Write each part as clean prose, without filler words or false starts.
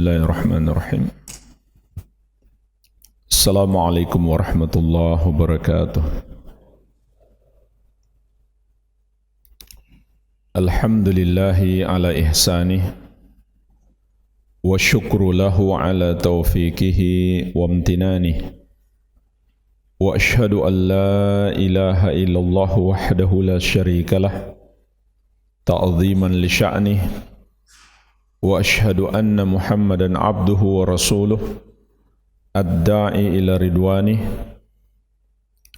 Bismillahirrahmanirrahim. Assalamualaikum warahmatullahi wabarakatuh. Alhamdulillahi ala ihsanih wa syukru lahu ala taufiqihi wa amtinanih. Wa ashhadu an la ilaha illallah wahdahu la syarika lah ta'ziman li sya'nih. Wa ashhadu anna Muhammadan abduhu wa rasuluh ad-da'i ila ridwanih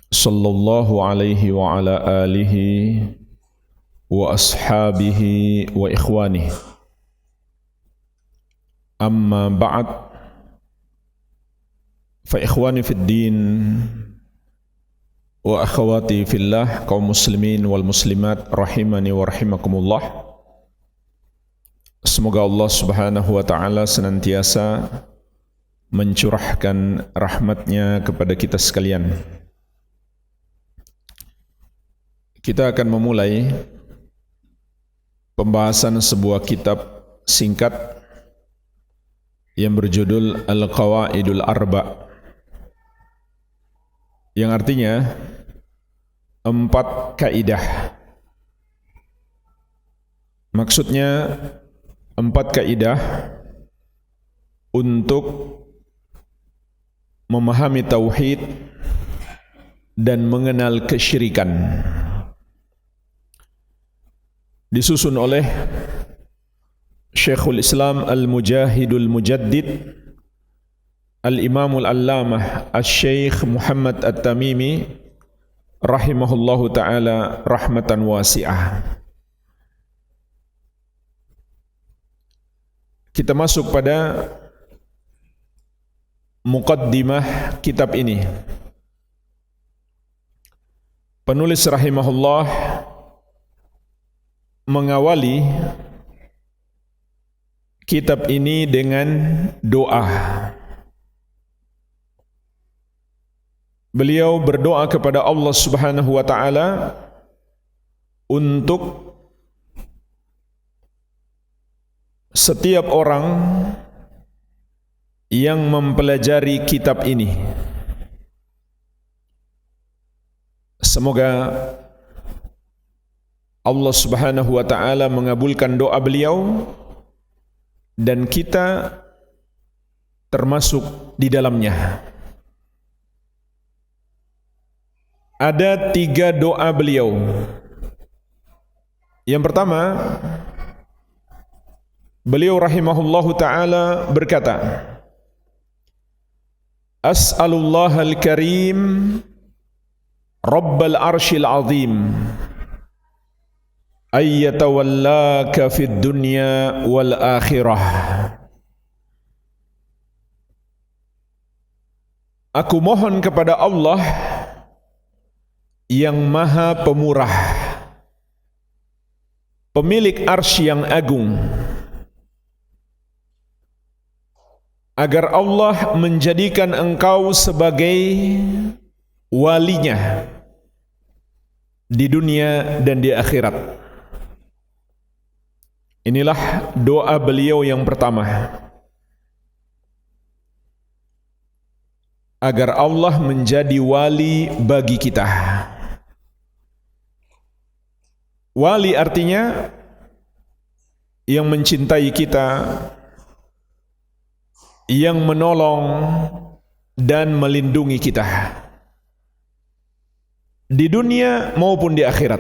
sallallahu alaihi wa ala alihi wa ashabihi wa ikhwanih. Amma ba'd, fa ikhwani fid din wa akhawati fillah, kaum muslimin wal muslimat rahimani wa rahimakumullah. Semoga Allah Subhanahu wa ta'ala senantiasa mencurahkan rahmatnya kepada kita sekalian. Kita akan memulai pembahasan sebuah kitab singkat yang berjudul Al-Qawaidul Arba', yang artinya 4 kaidah. Maksudnya 4 kaidah untuk memahami tauhid dan mengenal kesyirikan. Disusun oleh Syekhul Islam Al-Mujahidul Mujaddid Al-Imamul Allamah Al-Syekh Muhammad At-Tamimi rahimahullahu ta'ala rahmatan wasi'ah. Kita masuk pada muqaddimah kitab ini. Penulis rahimahullah mengawali kitab ini dengan doa. Beliau berdoa kepada Allah Subhanahu wa ta'ala untuk setiap orang yang mempelajari kitab ini. Semoga Allah Subhanahu wa ta'ala mengabulkan doa beliau dan kita termasuk di dalamnya. Ada 3 doa beliau. Yang pertama, beliau rahimahullahu ta'ala berkata, As'alullahal karim Rabbal arshil azim ayyatawallaka fid dunya wal akhirah. Aku mohon kepada Allah yang maha pemurah, pemilik arsy yang agung, agar Allah menjadikan engkau sebagai walinya di dunia dan di akhirat. Inilah doa beliau yang pertama, agar Allah menjadi wali bagi kita. Wali artinya yang mencintai kita, yang menolong dan melindungi kita di dunia maupun di akhirat.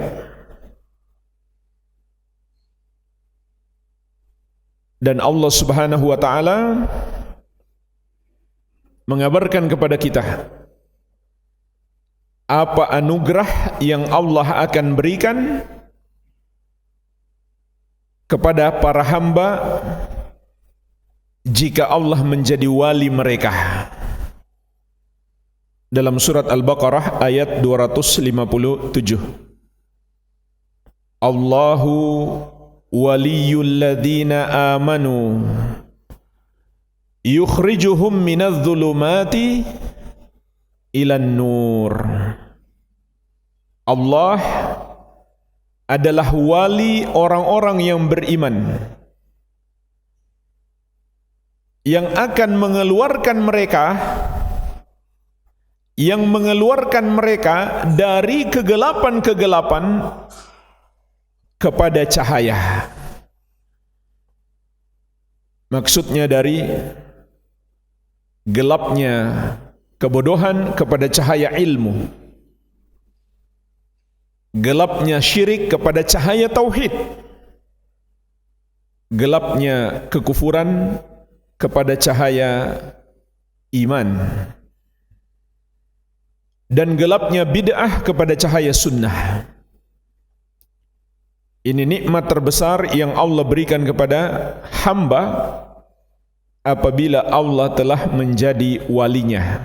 Dan Allah Subhanahu wa ta'ala mengabarkan kepada kita apa anugerah yang Allah akan berikan kepada para hamba jika Allah menjadi wali mereka. Dalam surat Al-Baqarah ayat 257. Allahu waliyul ladzina amanu yukhrijuhum minadh dhulumati ilan nur. Allah adalah wali orang-orang yang beriman yang akan mengeluarkan mereka dari kegelapan-kegelapan kepada cahaya. Maksudnya dari gelapnya kebodohan kepada cahaya ilmu, gelapnya syirik kepada cahaya tauhid, gelapnya kekufuran kepada cahaya iman, dan gelapnya bid'ah kepada cahaya sunnah. Ini nikmat terbesar yang Allah berikan kepada hamba apabila Allah telah menjadi walinya.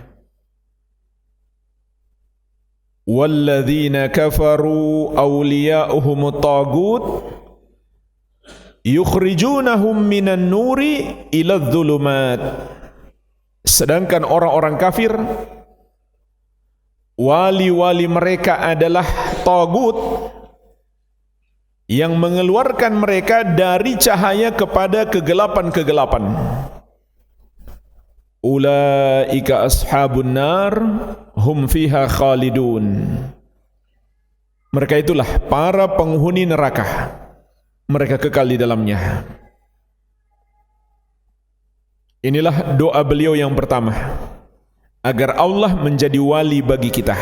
Walladzina kafaru awliya'uhumut tagut yukhrijunahum minan nuri ila dhulumat. Sedangkan orang-orang kafir, wali-wali mereka adalah tagut yang mengeluarkan mereka dari cahaya kepada kegelapan-kegelapan. Ulaika ashabun nar hum fiha khalidun. Mereka itulah para penghuni neraka, mereka kekal di dalamnya. Inilah doa beliau yang pertama, agar Allah menjadi wali bagi kita.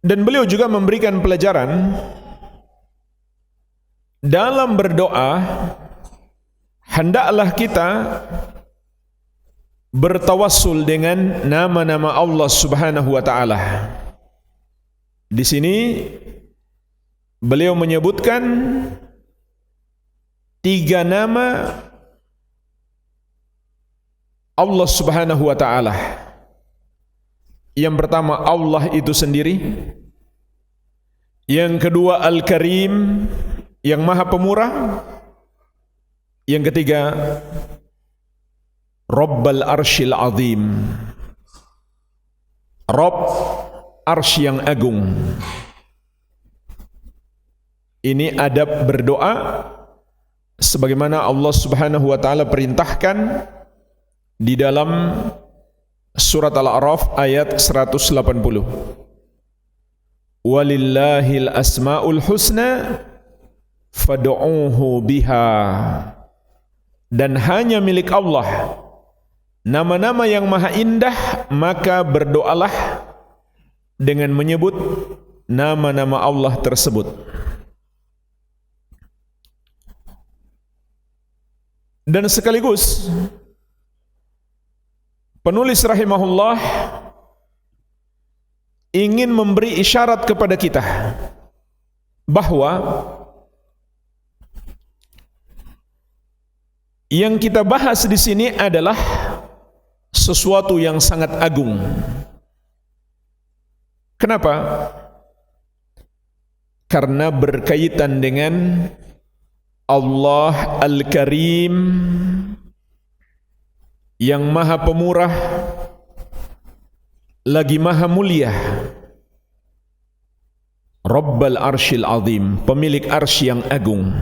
Dan beliau juga memberikan pelajaran dalam berdoa, hendaklah kita bertawassul dengan nama-nama Allah Subhanahu wa taala. Di sini beliau menyebutkan 3 nama Allah Subhanahu wa taala. Yang pertama Allah itu sendiri, yang kedua Al-Karim, yang Maha Pemurah, yang ketiga Rabbal Arsyil Azim, Rabb Arsy yang agung. Ini adab berdoa sebagaimana Allah Subhanahu wa taala perintahkan di dalam Surat Al-A'raf ayat 180. Walillahil asma'ul husna fad'uuhu biha. Dan hanya milik Allah nama-nama yang maha indah, maka berdoalah dengan menyebut nama-nama Allah tersebut. Dan sekaligus penulis rahimahullah ingin memberi isyarat kepada kita bahwa yang kita bahas di sini adalah sesuatu yang sangat agung. Kenapa? Karena berkaitan dengan Allah Al-Karim yang maha pemurah lagi maha mulia, Rabbal Arsyil Azim, pemilik arsy yang agung.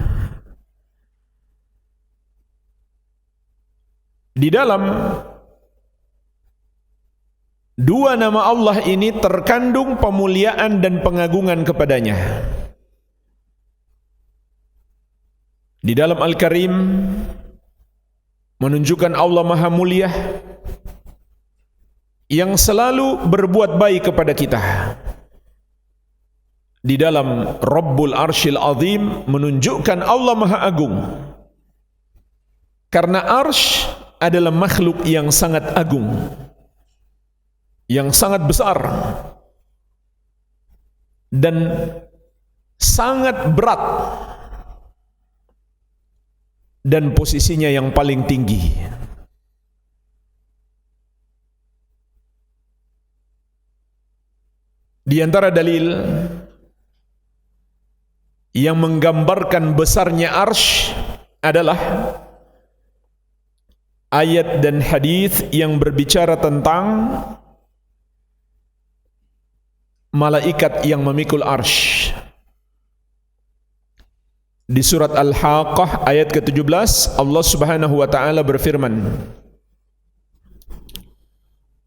Di dalam 2 nama Allah ini terkandung pemuliaan dan pengagungan kepadanya. Di dalam Al-Karim menunjukkan Allah maha mulia yang selalu berbuat baik kepada kita. Di dalam Rabbul Arsyil Azim menunjukkan Allah maha agung, karena arsy adalah makhluk yang sangat agung, yang sangat besar dan sangat berat, dan posisinya yang paling tinggi. Di antara dalil yang menggambarkan besarnya arsy adalah ayat dan hadis yang berbicara tentang malaikat yang memikul arsy. Di surat Al-Haqqah ayat ke-17 Allah Subhanahu wa taala berfirman,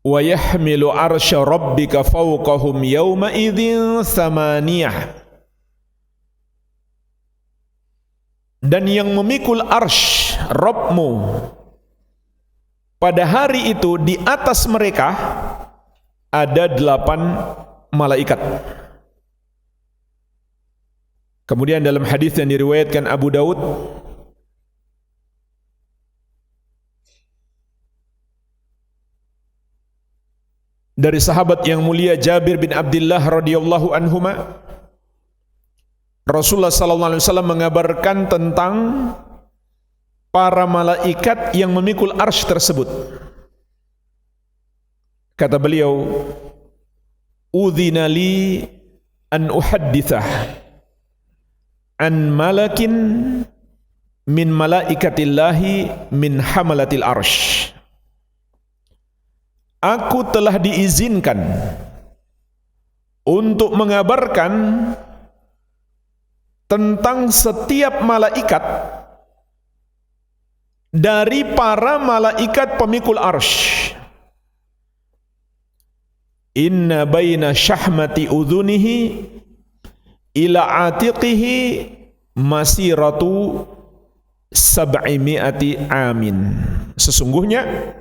"Wa yahmilu 'arsya rabbika fawqahum yawma idzin tsamaniyah." Dan yang memikul arsy Rabbmu pada hari itu di atas mereka ada 8 malaikat. Kemudian dalam hadis yang diriwayatkan Abu Daud dari sahabat yang mulia Jabir bin Abdullah radhiyallahu anhuma, Rasulullah sallallahu alaihi wasallam mengabarkan tentang para malaikat yang memikul arsy tersebut. Kata beliau, "Udzina li an uhadditsah an malakin min malaikatillahi min hamalatil arsy." Aku telah diizinkan untuk mengabarkan tentang setiap malaikat dari para malaikat pemikul arsy. Inna baina syahmati udhunihi ila atiqihi masiratu 700 amin. Sesungguhnya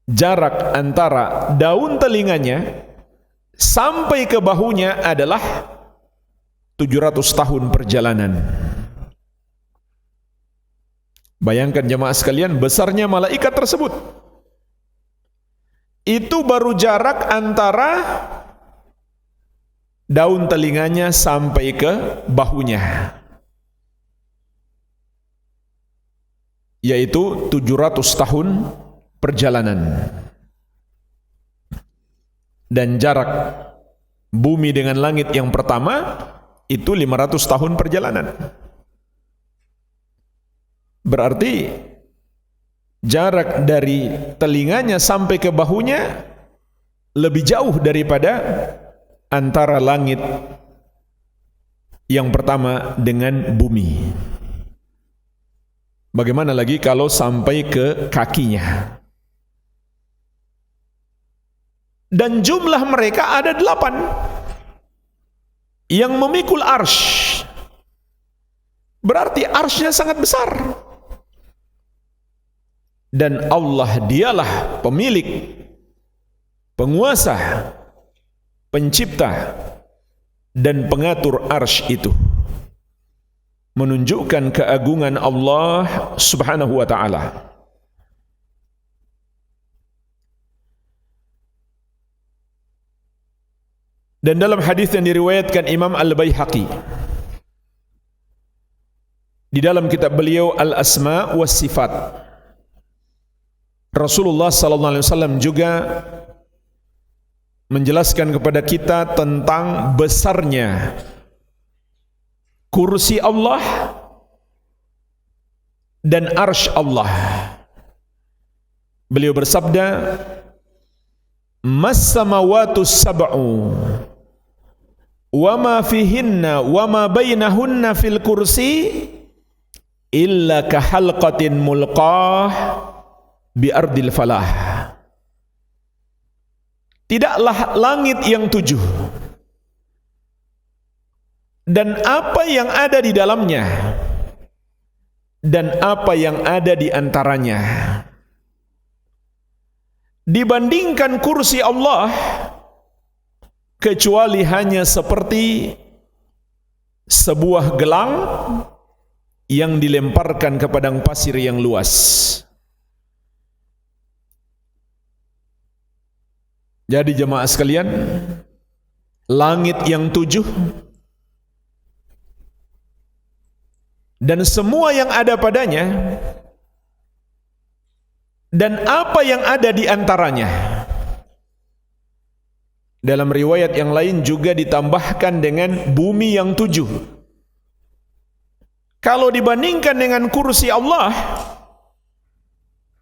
jarak antara daun telinganya sampai ke bahunya adalah 700 tahun perjalanan. Bayangkan jemaah sekalian besarnya malaikat tersebut. Itu baru jarak antara daun telinganya sampai ke bahunya, yaitu 700 tahun perjalanan. Dan jarak bumi dengan langit yang pertama itu 500 tahun perjalanan. Berarti jarak dari telinganya sampai ke bahunya lebih jauh daripada antara langit yang pertama dengan bumi. Bagaimana lagi kalau sampai ke kakinya? Dan jumlah mereka ada 8 yang memikul arsy. Berarti arsy-nya sangat besar. Dan Allah dialah pemilik, penguasa, pencipta dan pengatur arsy itu. Menunjukkan keagungan Allah Subhanahu wa taala. Dan dalam hadis yang diriwayatkan Imam Al-Baihaqi di dalam kitab beliau Al-Asma was Sifat, Rasulullah sallallahu alaihi wasallam juga menjelaskan kepada kita tentang besarnya kursi Allah dan arsy Allah. Beliau bersabda, "Mas-samawatus sab'u wa ma fihinna wa ma bainahunna fil kursi illa ka halqatin mulqah bi ardil falah." Tidaklah langit yang 7 dan apa yang ada di dalamnya dan apa yang ada di antaranya dibandingkan kursi Allah, kecuali hanya seperti sebuah gelang yang dilemparkan ke padang pasir yang luas. Jadi jemaah sekalian, langit yang 7 dan semua yang ada padanya dan apa yang ada di antaranya. Dalam riwayat yang lain juga ditambahkan dengan bumi yang 7. Kalau dibandingkan dengan kursi Allah,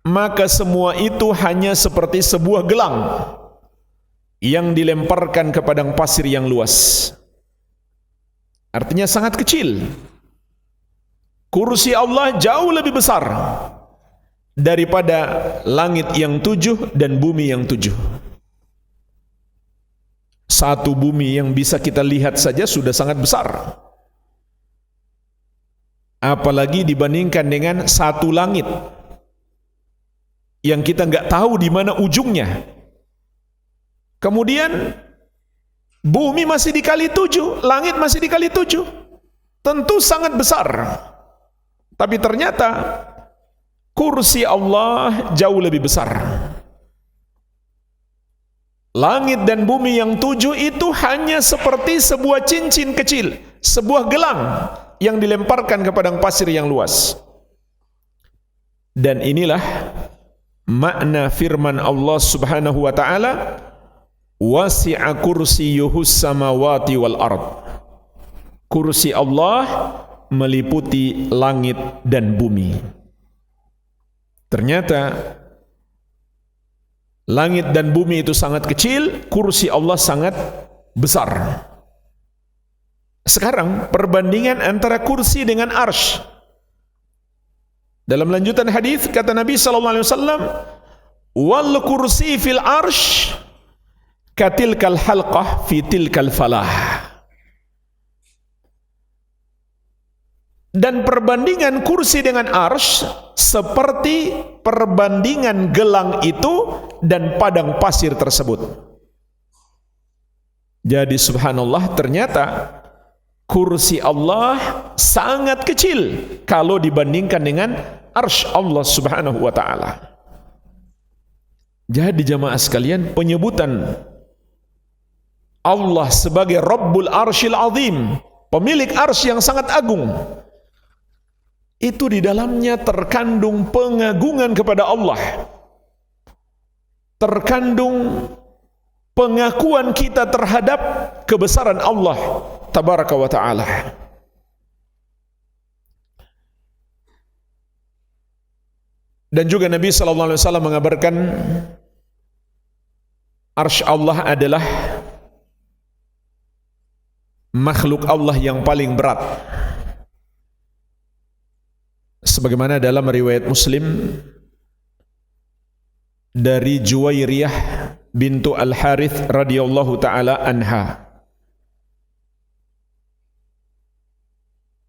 maka semua itu hanya seperti sebuah gelang yang dilemparkan ke padang pasir yang luas. Artinya sangat kecil. kursi Allah jauh lebih besar daripada langit yang 7 dan bumi yang 7. Satu bumi yang bisa kita lihat saja sudah sangat besar, apalagi dibandingkan dengan satu langit yang kita nggak tahu di mana ujungnya. Kemudian bumi masih dikali 7, langit masih dikali 7, tentu sangat besar. Tapi ternyata kursi Allah jauh lebih besar. Langit dan bumi yang 7 itu hanya seperti sebuah cincin kecil, sebuah gelang yang dilemparkan ke padang pasir yang luas. Dan inilah makna firman Allah Subhanahu wa taala, wasi'a kursiyuhus samawati wal ard. Kursi Allah meliputi langit dan bumi. Ternyata langit dan bumi itu sangat kecil, kursi Allah sangat besar. Sekarang perbandingan antara kursi dengan arsy. Dalam lanjutan hadis kata Nabi sallallahu alaihi wasallam, wal kursi fil arsy katilkal halqah fi tilkal falah. Dan perbandingan kursi dengan arsy seperti perbandingan gelang itu dan padang pasir tersebut. Jadi subhanallah, ternyata kursi Allah sangat kecil kalau dibandingkan dengan arsy Allah Subhanahu wa taala. Jadi jamaah sekalian, penyebutan Allah sebagai Rabbul Arsyil Azim, pemilik arsy yang sangat agung, itu di dalamnya terkandung pengagungan kepada Allah, terkandung pengakuan kita terhadap kebesaran Allah Tabaraka wa ta'ala. Dan juga Nabi sallallahu alaihi wasallam mengabarkan arsy Allah adalah makhluk Allah yang paling berat. Sebagaimana dalam riwayat Muslim dari Juwairiyah bintu Al-Harith radhiyallahu taala anha,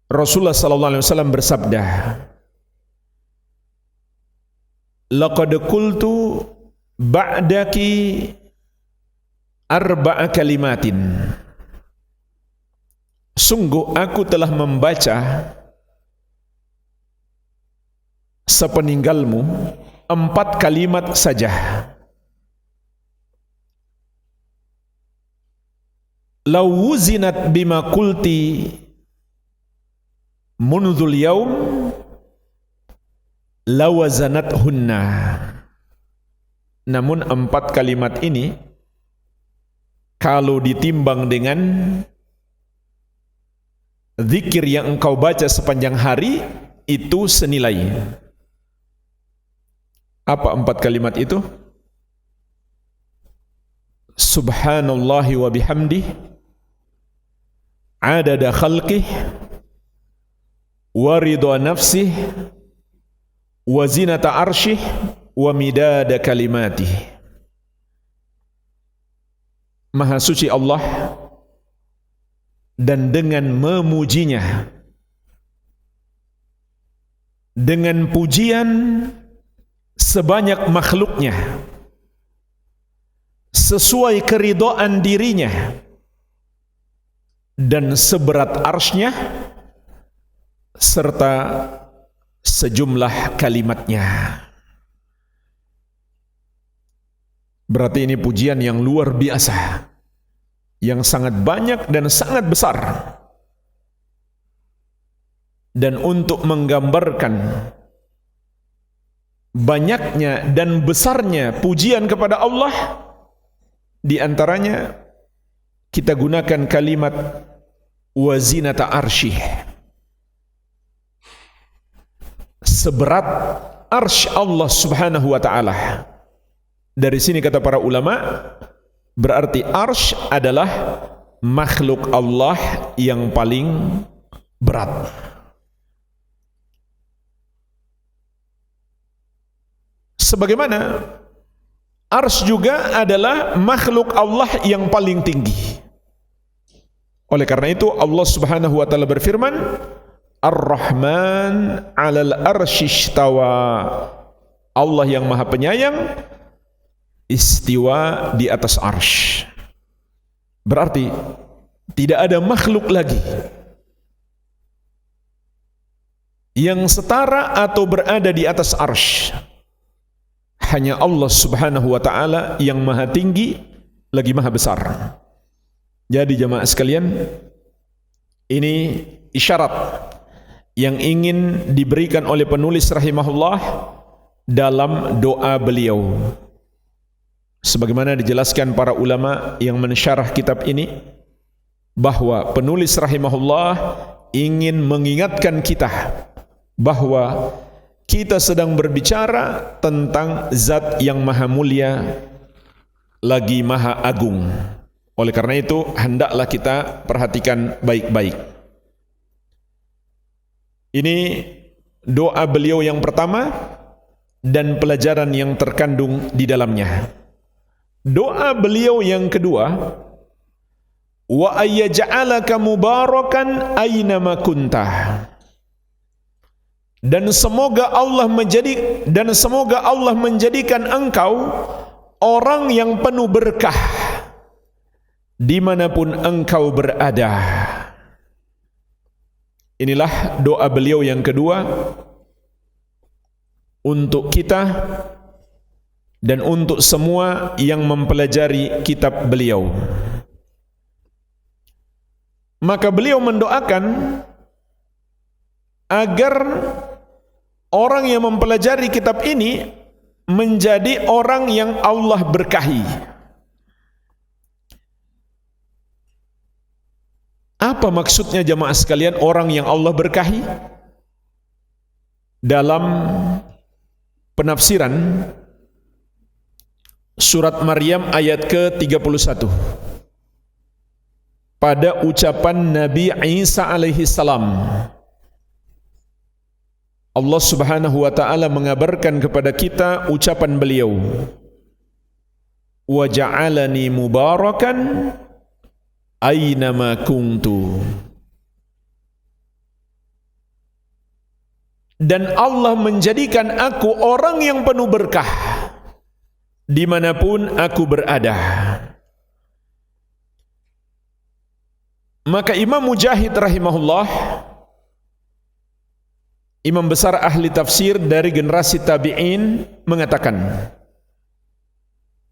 Rasulullah sallallahu alaihi wasallam bersabda, laqad qultu ba'daki arba'a kalimatin. Sungguh aku telah membaca sepeninggalmu 4 kalimat saja. Law wuzinat bima qulti mundzul yaum lawazanathunna. Namun 4 kalimat ini kalau ditimbang dengan zikir yang engkau baca sepanjang hari, itu senilai. Apa 4 kalimat itu? Subhanallahi wa bihamdih adada khalqih wa ridha nafsih wa zinata arsyih wa midada kalimatih. Maha suci Allah, dan dengan memujinya, dengan pujian sebanyak makhluknya, sesuai keridhaan dirinya, dan seberat arsy-Nya, serta sejumlah kalimatnya. Berarti ini pujian yang luar biasa, yang sangat banyak dan sangat besar. Dan untuk menggambarkan banyaknya dan besarnya pujian kepada Allah, di antaranya kita gunakan kalimat wazinata arsyih, seberat arsy Allah Subhanahu wa ta'ala. Dari sini kata para ulama, berarti arsy adalah makhluk Allah yang paling berat. Sebagaimana arsy juga adalah makhluk Allah yang paling tinggi. Oleh karena itu Allah Subhanahu wa taala berfirman, Ar-Rahman 'alal arsy istawa. Allah yang Maha Penyayang istiwa di atas arsy. Berarti tidak ada makhluk lagi yang setara atau berada di atas arsy. Hanya Allah Subhanahu wa taala yang Maha Tinggi lagi Maha Besar. Jadi jamaah sekalian, ini isyarat yang ingin diberikan oleh penulis rahimahullah dalam doa beliau. Sebagaimana dijelaskan para ulama yang mensyarah kitab ini, bahwa penulis rahimahullah ingin mengingatkan kita bahwa kita sedang berbicara tentang zat yang maha mulia lagi maha agung. Oleh karena itu hendaklah kita perhatikan baik-baik. Ini doa beliau yang pertama dan pelajaran yang terkandung di dalamnya. Doa beliau yang kedua, wa ayyaj'alaka mubarakan aynama kuntah. Dan semoga Allah menjadikan engkau orang yang penuh berkah dimanapun engkau berada. Inilah doa beliau yang kedua untuk kita dan untuk semua yang mempelajari kitab beliau. Maka beliau mendoakan agar orang yang mempelajari kitab ini menjadi orang yang Allah berkahi. Apa maksudnya jamaah sekalian orang yang Allah berkahi? Dalam penafsiran surat Maryam ayat ke-31, pada ucapan Nabi Isa alaihi salam, Allah Subhanahu wa taala mengabarkan kepada kita ucapan beliau, wa ja'alani mubarakan aynama kuntu. Dan Allah menjadikan aku orang yang penuh berkah dimanapun aku berada. Maka Imam Mujahid rahimahullah, imam besar ahli tafsir dari generasi tabi'in, mengatakan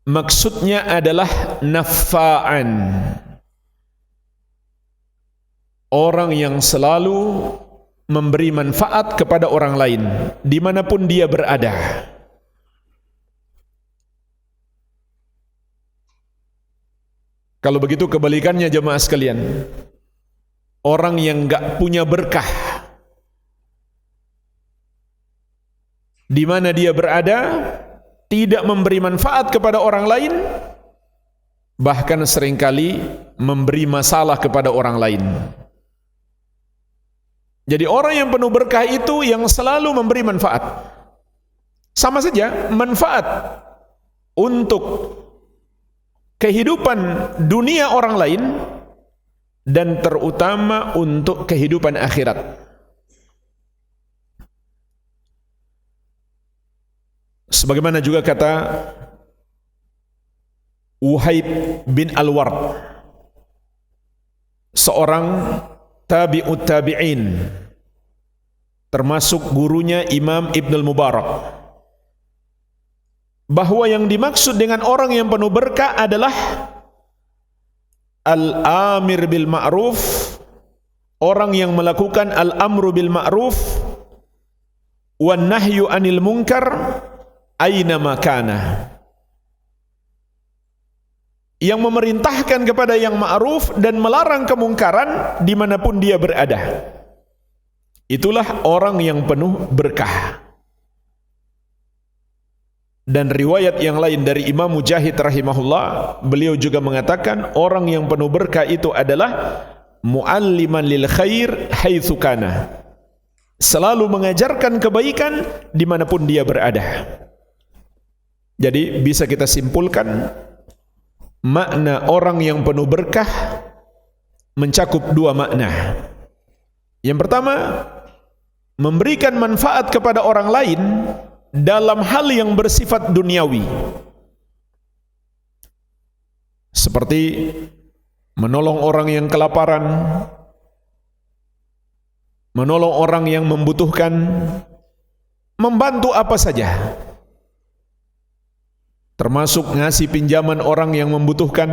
maksudnya adalah nafa'an, orang yang selalu memberi manfaat kepada orang lain dimanapun dia berada. Kalau begitu kebalikannya jemaah sekalian, orang yang enggak punya berkah di mana dia berada, tidak memberi manfaat kepada orang lain, bahkan seringkali memberi masalah kepada orang lain. Jadi orang yang penuh berkah itu yang selalu memberi manfaat. Sama saja manfaat untuk kehidupan dunia orang lain dan terutama untuk kehidupan akhirat. Sebagaimana juga kata Uhaib bin Al-Ward, seorang tabi'ut tabi'in, termasuk gurunya Imam Ibnul Mubarak, bahwa yang dimaksud dengan orang yang penuh berkah adalah al-amir bil ma'ruf, orang yang melakukan al-amru bil ma'ruf wan nahyu anil munkar aina makana, yang memerintahkan kepada yang ma'ruf dan melarang kemungkaran dimanapun dia berada. Itulah orang yang penuh berkah. Dan riwayat yang lain dari Imam Mujahid rahimahullah, beliau juga mengatakan orang yang penuh berkah itu adalah mu'alliman lil khair haitsu kana, selalu mengajarkan kebaikan dimanapun dia berada. Jadi bisa kita simpulkan makna orang yang penuh berkah mencakup dua makna. Yang pertama, memberikan manfaat kepada orang lain dalam hal yang bersifat duniawi, seperti menolong orang yang kelaparan, menolong orang yang membutuhkan, membantu apa saja, termasuk ngasih pinjaman orang yang membutuhkan,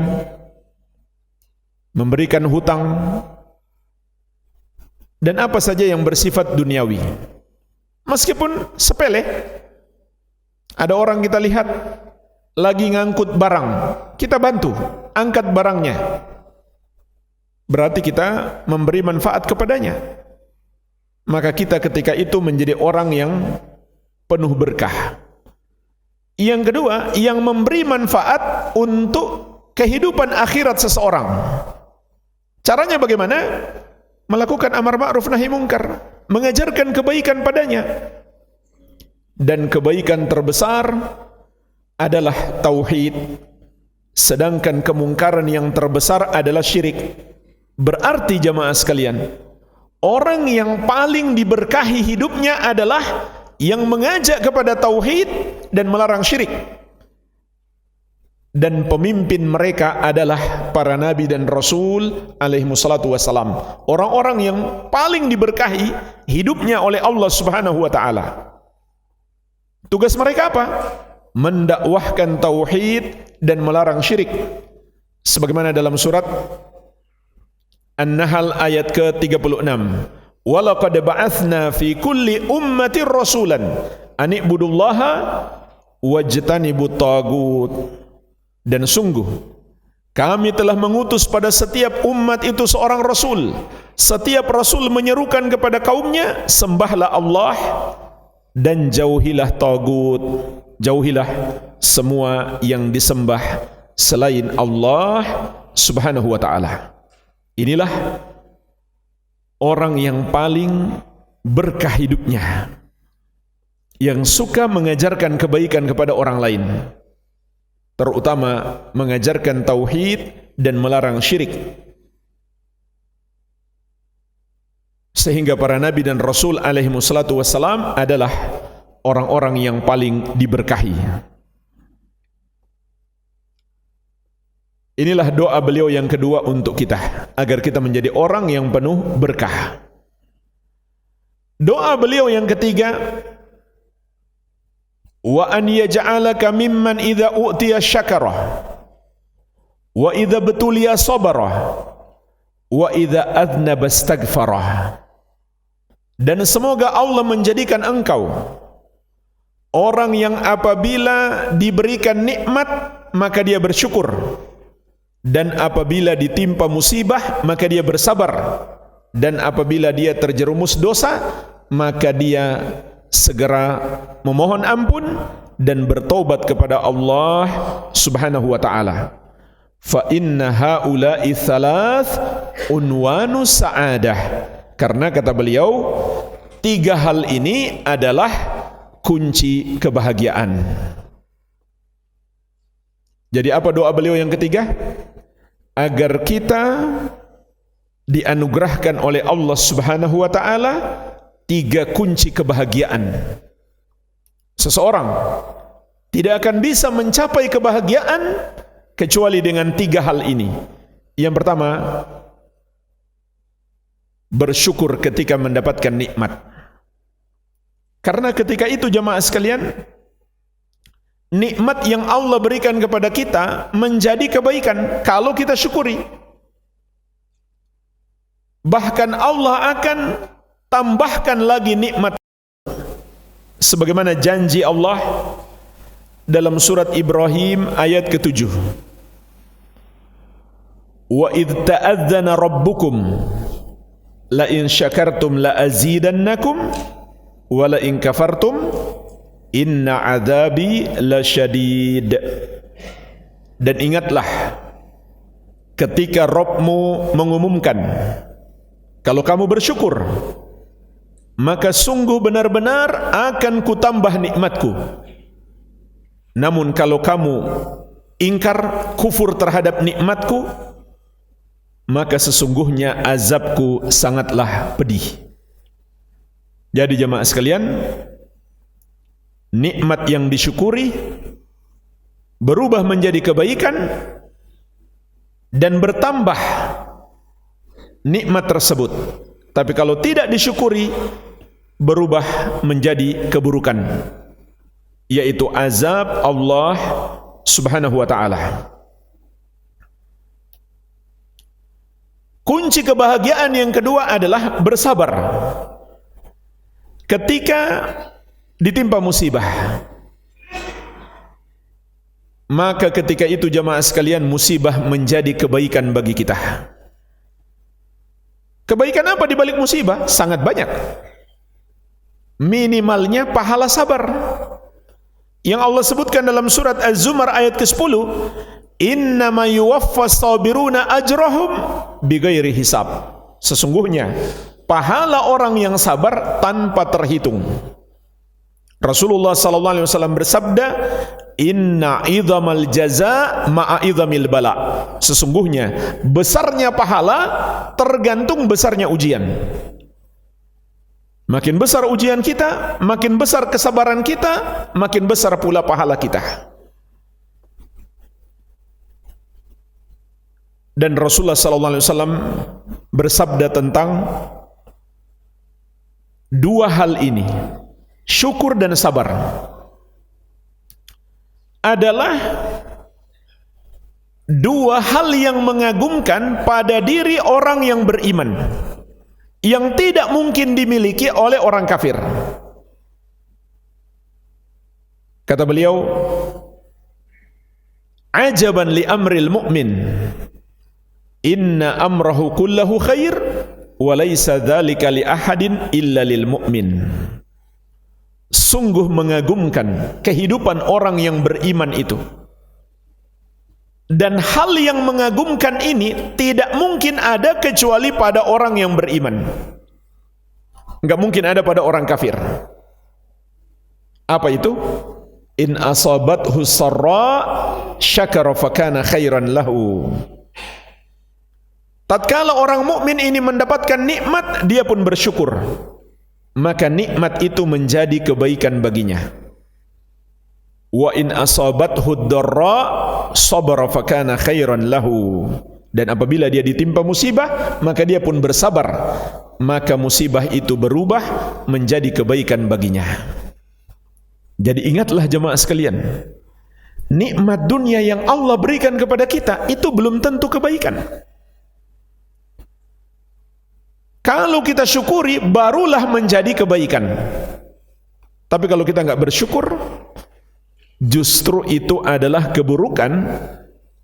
memberikan hutang, dan apa saja yang bersifat duniawi. Meskipun sepele, ada orang kita lihat lagi ngangkut barang, kita bantu, angkat barangnya, berarti kita memberi manfaat kepadanya. Maka kita ketika itu menjadi orang yang penuh berkah. Yang kedua, yang memberi manfaat untuk kehidupan akhirat seseorang. Caranya bagaimana? Melakukan amar ma'ruf nahi mungkar, mengajarkan kebaikan padanya. Dan kebaikan terbesar adalah tauhid, sedangkan kemungkaran yang terbesar adalah syirik. Berarti jamaah sekalian, orang yang paling diberkahi hidupnya adalah yang mengajak kepada tauhid dan melarang syirik. Dan pemimpin mereka adalah para nabi dan rasul alaihi wassalatu wassalam. Orang-orang yang paling diberkahi hidupnya oleh Allah Subhanahu wa taala. Tugas mereka apa? Mendakwahkan tauhid dan melarang syirik. Sebagaimana dalam surat An-Nahl ayat ke-36. Walaqad ba'atsna fi kulli ummatin rasulan an i'budullaha wajtanibut tagut. Dan sungguh kami telah mengutus pada setiap umat itu seorang rasul. Setiap rasul menyerukan kepada kaumnya, sembahlah Allah dan jauhilah tagut. Jauhilah semua yang disembah selain Allah Subhanahu wa taala. Inilah orang yang paling berkah hidupnya, yang suka mengajarkan kebaikan kepada orang lain, terutama mengajarkan tauhid dan melarang syirik. Sehingga para nabi dan rasul alaihi wassalatu wassalam adalah orang-orang yang paling diberkahi. Inilah doa beliau yang kedua untuk kita, agar kita menjadi orang yang penuh berkah. Doa beliau yang ketiga, wa an yaj'alaka mimman idza u'tiya syakara wa idza betuliya sabara wa idza adnaba astaghfara. Dan semoga Allah menjadikan engkau orang yang apabila diberikan nikmat maka dia bersyukur, dan apabila ditimpa musibah maka dia bersabar, dan apabila dia terjerumus dosa maka dia segera memohon ampun dan bertobat kepada Allah Subhanahu wa taala. Fa inna haula'i thalath unwanu sa'adah. Karena kata beliau, tiga hal ini adalah kunci kebahagiaan. Jadi apa doa beliau yang ketiga? Agar kita dianugerahkan oleh Allah Subhanahu wa taala tiga kunci kebahagiaan. Seseorang tidak akan bisa mencapai kebahagiaan kecuali dengan tiga hal ini. Yang pertama, bersyukur ketika mendapatkan nikmat. Karena ketika itu jamaah sekalian, nikmat yang Allah berikan kepada kita menjadi kebaikan kalau kita syukuri. Bahkan Allah akan tambahkan lagi nikmat, sebagaimana janji Allah dalam surat Ibrahim ayat ke-7. Wa idh ta'adzana rabbukum la in syakartum la azidannakum wa la in kafartum inna adzabi lasyadid. Dan ingatlah ketika Rabbmu mengumumkan, kalau kamu bersyukur maka sungguh benar-benar akan kutambah nikmatku. Namun kalau kamu ingkar, kufur terhadap nikmatku, maka sesungguhnya azabku sangatlah pedih. Jadi jemaah sekalian, nikmat yang disyukuri berubah menjadi kebaikan dan bertambah nikmat tersebut. Tapi kalau tidak disyukuri, berubah menjadi keburukan, yaitu azab Allah Subhanahu wa ta'ala. Kunci kebahagiaan yang kedua adalah bersabar ketika ditimpa musibah. Maka ketika itu jamaah sekalian, musibah menjadi kebaikan bagi kita. Kebaikan apa di balik musibah? Sangat banyak. Minimalnya pahala sabar yang Allah sebutkan dalam surat Az-Zumar ayat ke-10, innama yuwaffas sabiruna ajrahum bighairi hisab. Sesungguhnya pahala orang yang sabar tanpa terhitung. Rasulullah sallallahu alaihi wasallam bersabda, inna idzamal jaza ma'a idzamil bala. Sesungguhnya besarnya pahala tergantung besarnya ujian. Makin besar ujian kita, makin besar kesabaran kita, makin besar pula pahala kita. Dan Rasulullah sallallahu alaihi wasallam bersabda tentang dua hal ini, syukur dan sabar, adalah dua hal yang mengagumkan pada diri orang yang beriman, yang tidak mungkin dimiliki oleh orang kafir. Kata beliau, ajaban li amril mu'min, inna amrahu kullahu khair wa laysa dzalika li ahadin illa lil mu'min. Sungguh mengagumkan kehidupan orang yang beriman itu. Dan hal yang mengagumkan ini tidak mungkin ada kecuali pada orang yang beriman. Enggak mungkin ada pada orang kafir. Apa itu? In asabathu sarra syakara fakana khairan lahu. Tatkala orang mukmin ini mendapatkan nikmat, dia pun bersyukur, maka nikmat itu menjadi kebaikan baginya. Wa in asabathu dharra sabara fakana khairan lahu. Dan apabila dia ditimpa musibah, maka dia pun bersabar, maka musibah itu berubah menjadi kebaikan baginya. Jadi ingatlah jemaah sekalian, nikmat dunia yang Allah berikan kepada kita itu belum tentu kebaikan. Kalau kita syukuri, barulah menjadi kebaikan. Tapi kalau kita nggak bersyukur, justru itu adalah keburukan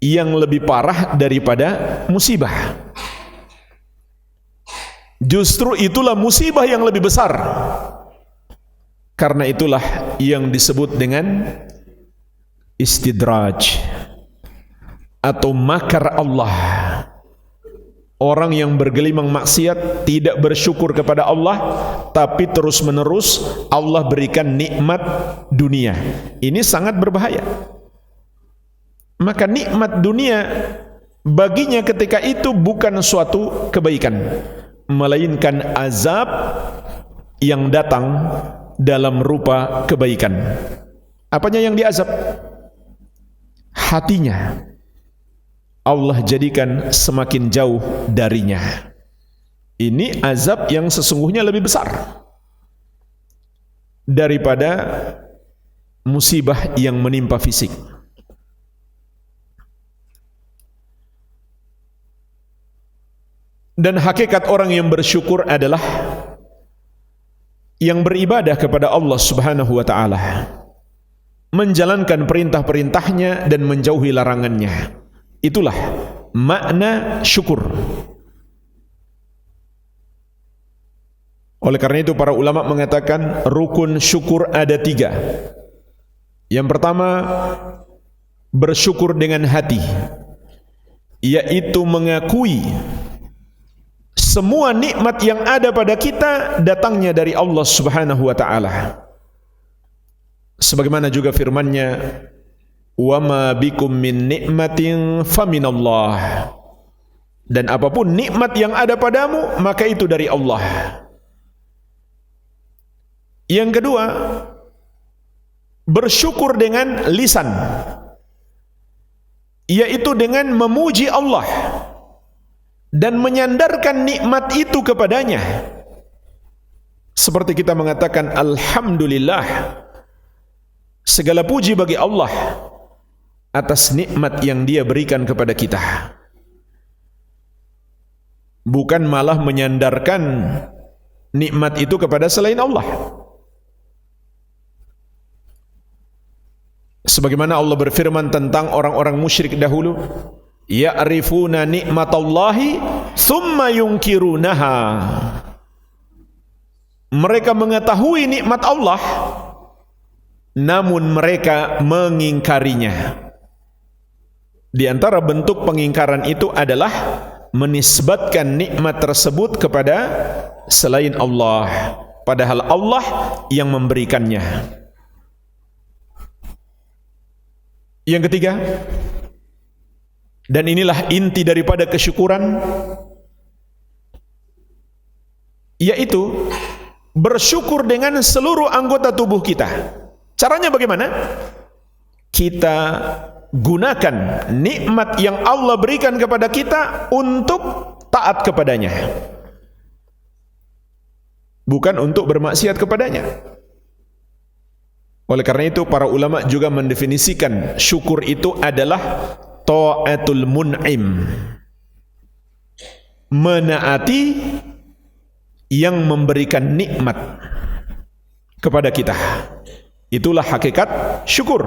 yang lebih parah daripada musibah. Justru itulah musibah yang lebih besar. Karena itulah yang disebut dengan istidraj atau makar Allah. Orang yang bergelimang maksiat, tidak bersyukur kepada Allah, tapi terus-menerus Allah berikan nikmat dunia. Ini sangat berbahaya. Maka nikmat dunia baginya ketika itu bukan suatu kebaikan, melainkan azab yang datang dalam rupa kebaikan. Apanya yang diazab? Hatinya Allah jadikan semakin jauh darinya. Ini azab yang sesungguhnya lebih besar daripada musibah yang menimpa fisik. Dan hakikat orang yang bersyukur adalah yang beribadah kepada Allah Subhanahu wa ta'ala, menjalankan perintah-perintahnya dan menjauhi larangannya. Itulah makna syukur. Oleh karena itu para ulama mengatakan rukun syukur ada 3. Yang pertama, bersyukur dengan hati, yaitu mengakui semua nikmat yang ada pada kita datangnya dari Allah Subhanahu wa ta'ala. Sebagaimana juga firman-Nya, wa ma bikum min ni'matin faminallah. Dan apapun nikmat yang ada padamu, maka itu dari Allah. Yang kedua, bersyukur dengan lisan, yaitu dengan memuji Allah dan menyandarkan nikmat itu kepadanya. Seperti kita mengatakan alhamdulillah, segala puji bagi Allah atas nikmat yang Dia berikan kepada kita. Bukan malah menyandarkan nikmat itu kepada selain Allah. Sebagaimana Allah berfirman tentang orang-orang musyrik dahulu, ya'rifuna ni'matallahi thumma yunkirunaha. Mereka mengetahui nikmat Allah, namun mereka mengingkarinya. Di antara bentuk pengingkaran itu adalah menisbatkan nikmat tersebut kepada selain Allah, padahal Allah yang memberikannya. Yang ketiga, dan inilah inti daripada kesyukuran, yaitu bersyukur dengan seluruh anggota tubuh kita. Caranya bagaimana? Kita gunakan nikmat yang Allah berikan kepada kita untuk taat kepadanya, bukan untuk bermaksiat kepadanya. Oleh karena itu para ulama juga mendefinisikan syukur itu adalah ta'atul mun'im, menaati yang memberikan nikmat kepada kita. Itulah hakikat syukur.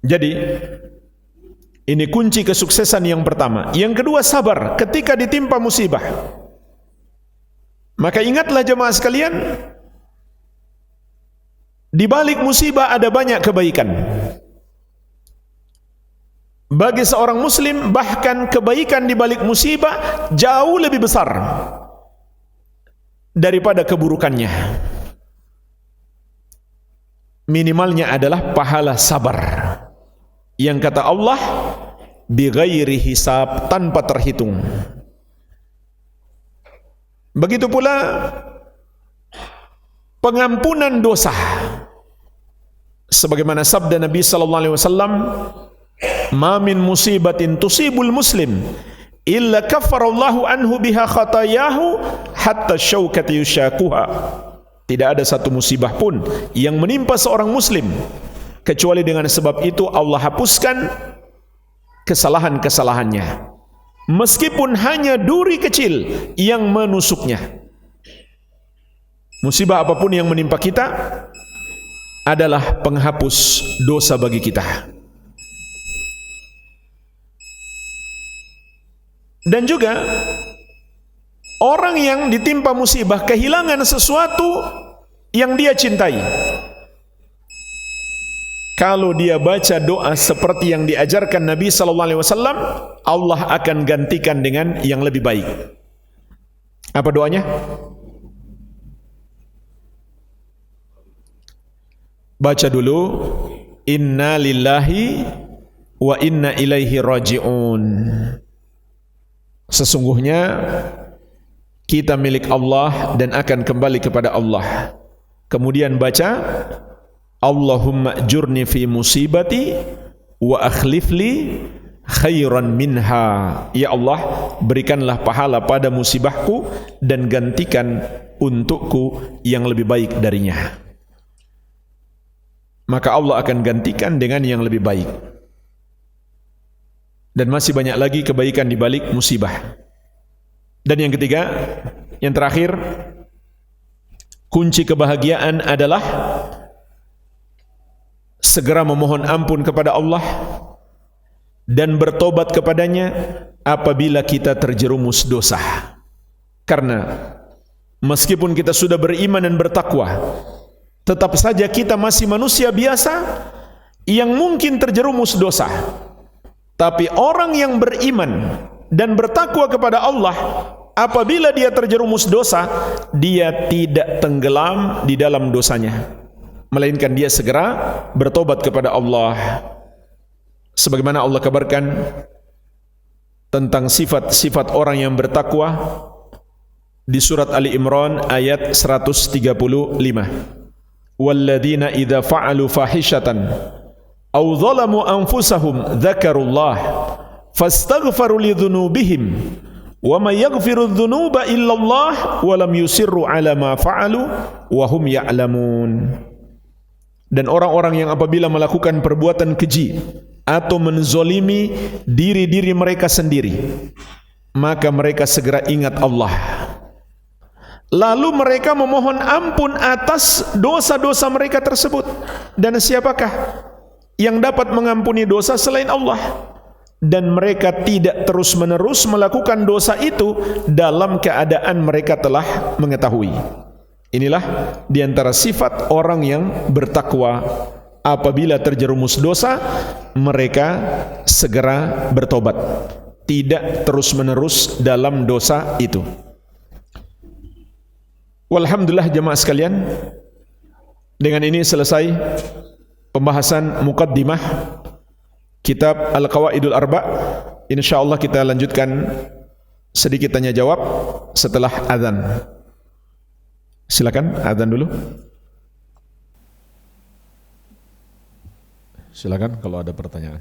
Jadi ini kunci kesuksesan yang pertama. Yang kedua, sabar ketika ditimpa musibah. Maka ingatlah jemaah sekalian, di balik musibah ada banyak kebaikan. Bagi seorang muslim, bahkan kebaikan di balik musibah jauh lebih besar daripada keburukannya. Minimalnya adalah pahala sabar, yang kata Allah bighairi hisab, tanpa terhitung. Begitu pula pengampunan dosa, sebagaimana sabda Nabi sallallahu alaihi wasallam, "Ma min musibatin tusibul muslim illa kaffarallahu anhu biha khatayahu hatta syaukati yushakuha." Tidak ada satu musibah pun yang menimpa seorang muslim kecuali dengan sebab itu Allah hapuskan kesalahan-kesalahannya, meskipun hanya duri kecil yang menusuknya. Musibah apapun yang menimpa kita adalah penghapus dosa bagi kita. Dan juga orang yang ditimpa musibah kehilangan sesuatu yang dia cintai, kalau dia baca doa seperti yang diajarkan Nabi sallallahu alaihi wasallam, Allah akan gantikan dengan yang lebih baik. Apa doanya? Baca dulu, inna lillahi wa inna ilaihi raji'un. Sesungguhnya kita milik Allah dan akan kembali kepada Allah. Kemudian baca, Allahumma ajurni fi musibati wa akhlifli khairan minha. Ya Allah, berikanlah pahala pada musibahku dan gantikan untukku yang lebih baik darinya. Maka Allah akan gantikan dengan yang lebih baik. Dan masih banyak lagi kebaikan di balik musibah. Dan yang ketiga, yang terakhir, kunci kebahagiaan adalah segera memohon ampun kepada Allah dan bertobat kepadanya apabila kita terjerumus dosa. Karena meskipun kita sudah beriman dan bertakwa, tetap saja kita masih manusia biasa yang mungkin terjerumus dosa. Tapi orang yang beriman dan bertakwa kepada Allah apabila dia terjerumus dosa, dia tidak tenggelam di dalam dosanya, melainkan dia segera bertobat kepada Allah. Sebagaimana Allah kabarkan tentang sifat-sifat orang yang bertakwa di surat Ali Imran ayat 135. Walladzina idza fa'alu fahishatan aw zalamu anfusahum dzakarullah fastaghfaru lidzunubihim wa may yaghfiru dzunuba illallah wa lam yusirru ala ma fa'alu wa hum ya'lamun. Dan orang-orang yang apabila melakukan perbuatan keji atau menzolimi diri-diri mereka sendiri, maka mereka segera ingat Allah, lalu mereka memohon ampun atas dosa-dosa mereka tersebut. Dan siapakah yang dapat mengampuni dosa selain Allah? Dan mereka tidak terus-menerus melakukan dosa itu dalam keadaan mereka telah mengetahui. Inilah diantara sifat orang yang bertakwa. Apabila terjerumus dosa, mereka segera bertobat, tidak terus-menerus dalam dosa itu. Walhamdulillah jemaah sekalian, dengan ini selesai pembahasan muqaddimah kitab Al-Qawaidul Arba'. Insyaallah kita lanjutkan sedikit tanya jawab setelah azan. Silakan azan dulu. Silakan kalau ada pertanyaan.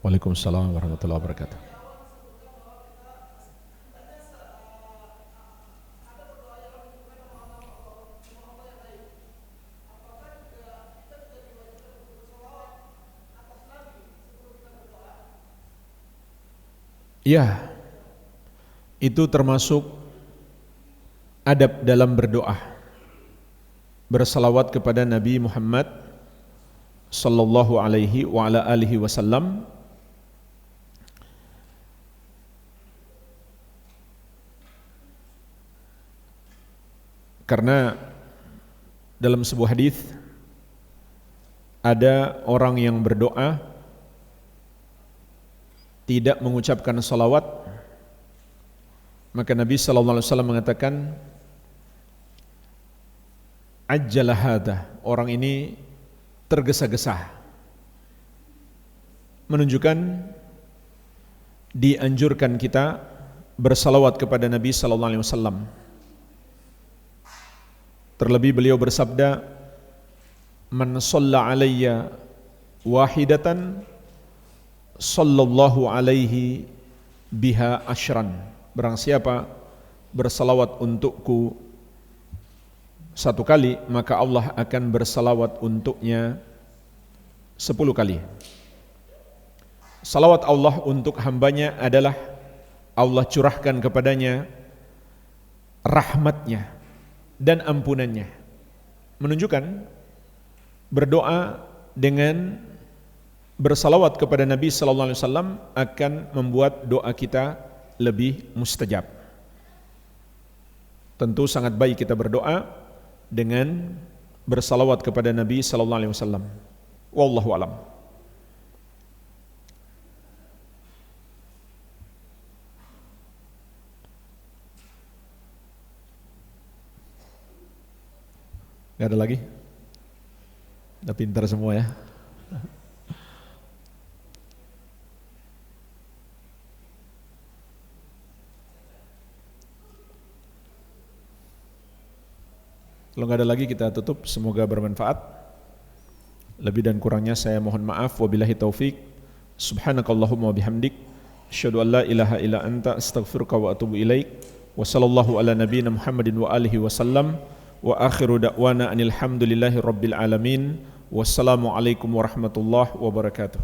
Waalaikumsalam warahmatullahi wabarakatuh. Ya, itu termasuk adab dalam berdoa. Bersalawat kepada Nabi Muhammad sallallahu alaihi wa ala alihi wasallam. Karena dalam sebuah hadis ada orang yang berdoa tidak mengucapkan salawat, maka Nabi sallallahu alaihi wasallam mengatakan, ajjala hadha, orang ini tergesa-gesa, menunjukkan dianjurkan kita bersalawat kepada Nabi sallallahu alaihi wasallam. Terlebih beliau bersabda, man shalla alayya wahidatan sallallahu alaihi biha asyran. Barang siapa bersalawat untukku satu kali, maka Allah akan bersalawat untuknya 10 kali. Salawat Allah untuk hambanya adalah Allah curahkan kepadanya rahmatnya dan ampunannya. Menunjukkan berdoa dengan bersalawat kepada Nabi sallallahu alaihi wasallam akan membuat doa kita lebih mustajab. Tentu sangat baik kita berdoa dengan bersalawat kepada Nabi sallallahu alaihi wasallam. Wallahu alam. Gak ada lagi? Udah pintar semua ya. Kalau nggak ada lagi kita tutup, semoga bermanfaat. Lebih dan kurangnya saya mohon maaf. Wabillahi taufik. Subhanakallahumma wabihamdik, asyhadu an la ilaha illa anta, astaghfiruka wa atubu ilaik. Wa sallallahu ala nabiyyina Muhammadin wa alihi wasallam. Wa akhiru da'wana anil hamdulillahi rabbil alamin. Wassalamualaikum warahmatullahi wabarakatuh.